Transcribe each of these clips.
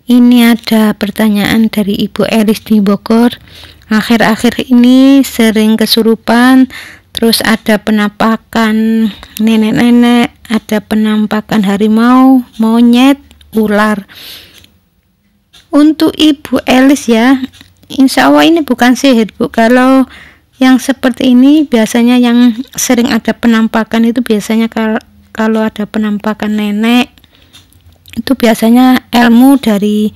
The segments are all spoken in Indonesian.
Ini ada pertanyaan dari Ibu Elis di Bogor. Akhir-akhir ini sering kesurupan, terus ada penampakan nenek-nenek, ada penampakan harimau, monyet, ular. Untuk Ibu Elis ya, insya Allah ini bukan sihir, Bu. Kalau yang seperti ini biasanya yang sering ada penampakan itu biasanya kalau ada penampakan nenek itu biasanya ilmu dari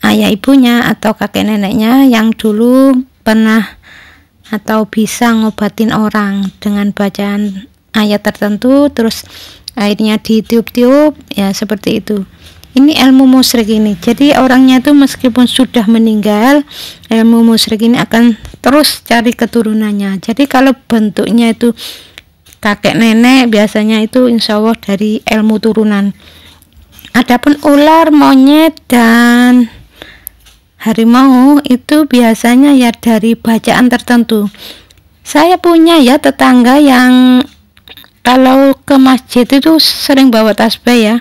ayah ibunya atau kakek neneknya yang dulu pernah atau bisa ngobatin orang dengan bacaan ayat tertentu, terus akhirnya ditiup-tiup ya, seperti itu. Ini ilmu musyrik ini. Jadi orangnya itu meskipun sudah meninggal, ilmu musyrik ini akan terus cari keturunannya. Jadi kalau bentuknya itu kakek nenek, biasanya itu insya Allah dari ilmu turunan. Adapun ular, monyet, dan harimau itu biasanya ya dari bacaan tertentu. Saya punya ya tetangga yang kalau ke masjid itu sering bawa tasbih ya.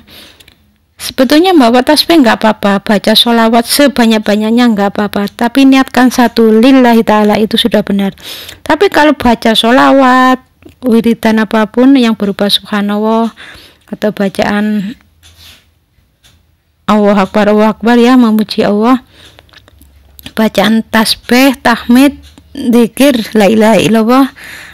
Sebetulnya bawa tasbih nggak apa-apa, baca sholawat sebanyak-banyaknya nggak apa-apa, tapi niatkan satu lillahi ta'ala itu sudah benar. Tapi kalau baca sholawat, wiridan apapun yang berupa subhanallah atau bacaan Allah Akbar ya, memuji Allah, bacaan tasbih, tahmid, zikir, la ilaha illallah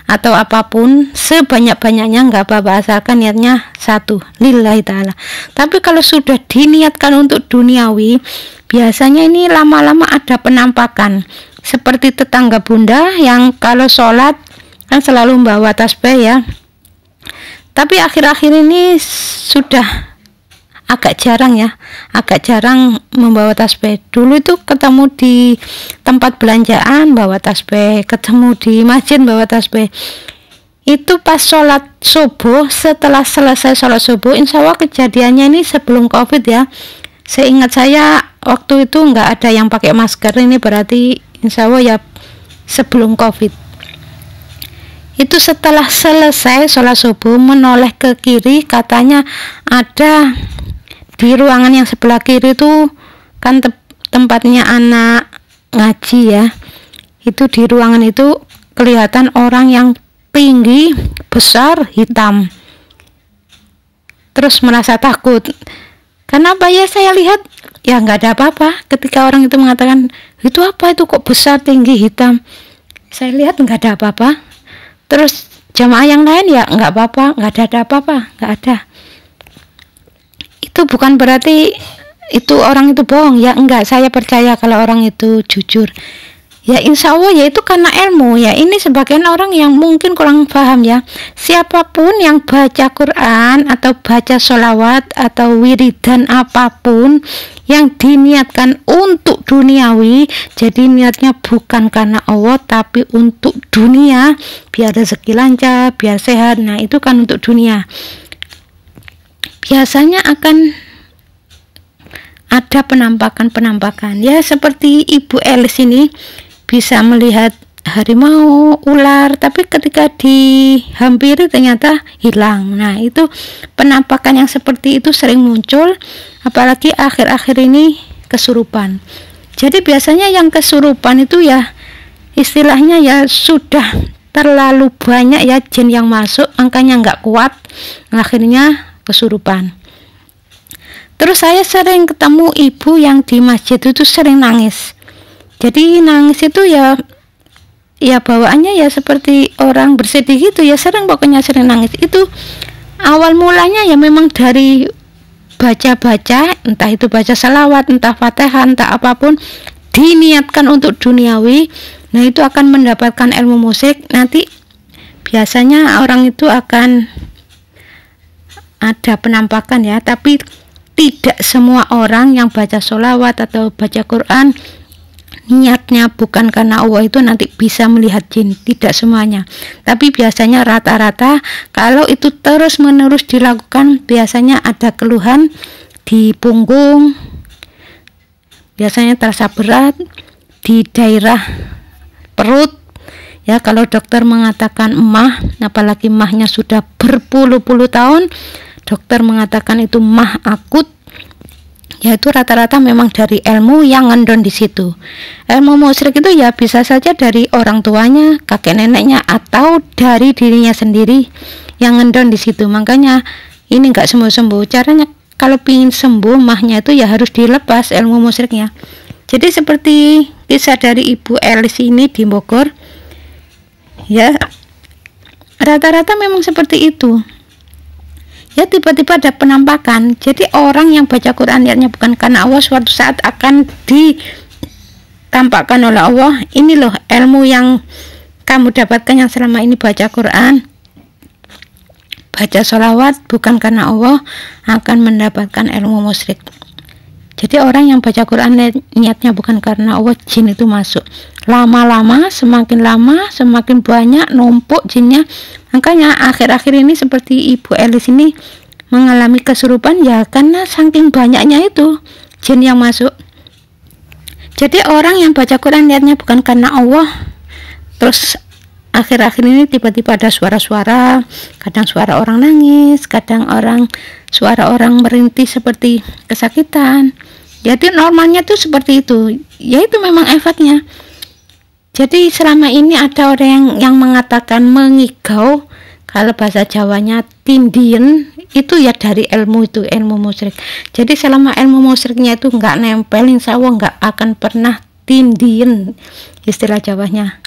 atau apapun sebanyak-banyaknya nggak apa-apa, asalkan niatnya satu lillahi ta'ala. Tapi kalau sudah diniatkan untuk duniawi, biasanya ini lama-lama ada penampakan seperti tetangga bunda yang kalau sholat kan selalu membawa tasbih ya, tapi akhir-akhir ini sudah agak jarang membawa tasbih. Dulu itu ketemu di tempat belanjaan bawa tasbih, ketemu di masjid bawa tasbih. Itu pas sholat subuh, setelah selesai sholat subuh, insya Allah kejadiannya ini sebelum COVID ya. Seingat saya waktu itu nggak ada yang pakai masker, ini berarti insya Allah ya sebelum COVID. Itu setelah selesai sholat subuh menoleh ke kiri, katanya ada di ruangan yang sebelah kiri itu kan tempatnya anak ngaji ya. Itu di ruangan itu kelihatan orang yang tinggi, besar, hitam. Terus merasa takut. Kenapa ya, saya lihat ya nggak ada apa-apa. Ketika orang itu mengatakan itu apa itu kok besar, tinggi, hitam, saya lihat nggak ada apa-apa. Terus jamaah yang lain ya nggak apa-apa, nggak ada apa-apa, nggak ada. Itu bukan berarti itu orang itu bohong ya, enggak, saya percaya kalau orang itu jujur ya, insya Allah ya itu karena ilmu ya. Ini sebagian orang yang mungkin kurang paham ya. Siapapun yang baca Quran atau baca sholawat atau wiridan apapun yang diniatkan untuk duniawi, jadi niatnya bukan karena Allah tapi untuk dunia, biar rezeki lancar, biar sehat, nah itu kan untuk dunia, biasanya akan ada penampakan ya. Seperti Ibu Elis ini bisa melihat harimau, ular, tapi ketika dihampiri ternyata hilang. Nah itu penampakan yang seperti itu sering muncul, apalagi akhir-akhir ini kesurupan. Jadi biasanya yang kesurupan itu ya istilahnya ya sudah terlalu banyak ya jin yang masuk, angkanya nggak kuat, akhirnya kesurupan. Terus saya sering ketemu ibu yang di masjid itu sering nangis. Jadi nangis itu ya bawaannya ya seperti orang bersedih gitu ya, pokoknya sering nangis. Itu awal mulanya ya memang dari baca-baca, entah itu baca salawat, entah fatihah, entah apapun, diniatkan untuk duniawi. Nah itu akan mendapatkan ilmu musik. Nanti biasanya orang itu akan ada penampakan ya, tapi tidak semua orang yang baca sholawat atau baca Quran niatnya bukan karena Allah itu nanti bisa melihat jin, tidak semuanya. Tapi biasanya rata-rata kalau itu terus menerus dilakukan, biasanya ada keluhan di punggung, biasanya terasa berat di daerah perut ya. Kalau dokter mengatakan emah, apalagi emahnya sudah berpuluh-puluh tahun, dokter mengatakan itu mah akut yaitu rata-rata memang dari ilmu yang ngendon di situ. Ilmu musyrik itu ya bisa saja dari orang tuanya, kakek neneknya, atau dari dirinya sendiri yang ngendon di situ. Makanya ini nggak sembuh-sembuh. Caranya kalau ingin sembuh mahnya itu ya harus dilepas ilmu musyriknya. Jadi seperti kisah dari Ibu Elis ini di Bogor, ya rata-rata memang seperti itu. Ya tiba-tiba ada penampakan. Jadi orang yang baca Quran niatnya bukan karena Allah, suatu saat akan ditampakkan oleh Allah, ini loh ilmu yang kamu dapatkan yang selama ini baca Quran, baca sholawat bukan karena Allah, akan mendapatkan ilmu musyrik. Jadi orang yang baca Quran niatnya bukan karena Allah, jin itu masuk. Lama-lama, semakin banyak numpuk jinnya. Makanya akhir-akhir ini seperti Ibu Elis ini mengalami kesurupan ya karena saking banyaknya itu jin yang masuk. Jadi orang yang baca Quran niatnya bukan karena Allah, terus akhir-akhir ini tiba-tiba ada suara-suara, kadang suara orang nangis, kadang suara orang merintih seperti kesakitan. Jadi normalnya tuh seperti itu. Ya itu memang efeknya. Jadi selama ini ada orang yang mengatakan mengigau, kalau bahasa Jawanya tindien, itu ya dari ilmu itu, ilmu musyrik. Jadi selama ilmu musyriknya itu nggak nempel, insya Allah nggak akan pernah tindien, istilah Jawanya.